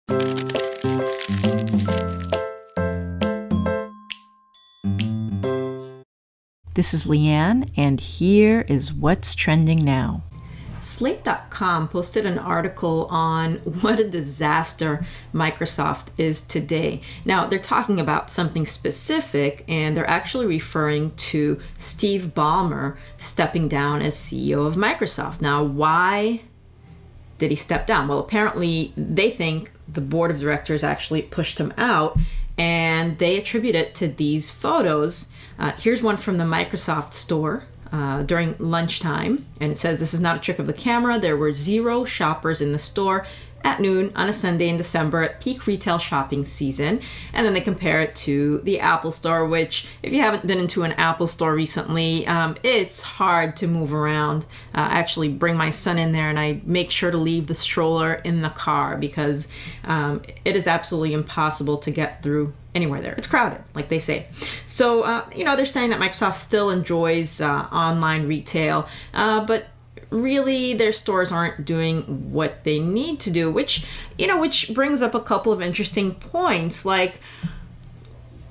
This is Leanne, and here is what's trending now. Slate.com posted an article on what a disaster Microsoft is today. Now, they're talking about something specific, and they're actually referring to Steve Ballmer stepping down as CEO of Microsoft. Now, why did he step down? Well, apparently they think the board of directors actually pushed him out, and they attribute it to these photos. Here's one from the Microsoft store during lunchtime, and it says, "This is not a trick of the camera. There were 0 shoppers in the store at noon on a Sunday in December at peak retail shopping season." And then they compare it to the Apple store, which, if you haven't been into an Apple store recently, it's hard to move around. I actually bring my son in there, and I make sure to leave the stroller in the car because it is absolutely impossible to get through anywhere there. It's crowded, like they say. So, they're saying that Microsoft still enjoys online retail, but really their stores aren't doing what they need to do, which brings up a couple of interesting points. Like,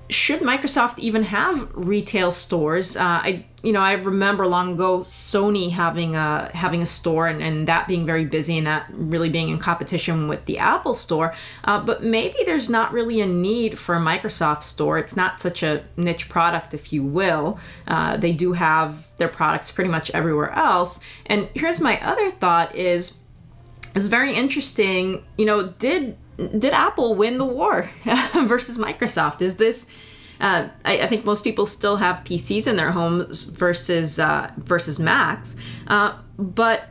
should Microsoft even have retail stores? I remember long ago Sony having a store and that being very busy and that really being in competition with the Apple store. But maybe there's not really a need for a Microsoft store. It's not such a niche product, if you will. They do have their products pretty much everywhere else. And here's my other thought is very interesting. Did Apple win the war versus Microsoft? Is this, I think most people still have PCs in their homes versus Macs, but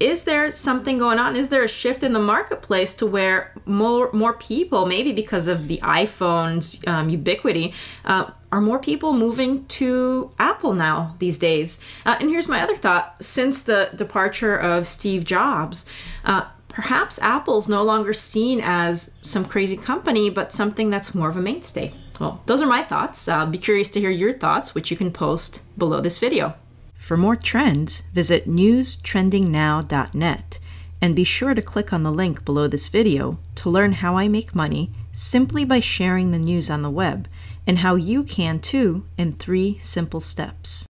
is there something going on? Is there a shift in the marketplace to where more people, maybe because of the iPhone's ubiquity, are more people moving to Apple now these days? And here's my other thought. Since the departure of Steve Jobs, perhaps Apple's no longer seen as some crazy company, but something that's more of a mainstay. Well, those are my thoughts. I'll be curious to hear your thoughts, which you can post below this video. For more trends, visit newstrendingnow.net and be sure to click on the link below this video to learn how I make money simply by sharing the news on the web, and how you can too in 3 simple steps.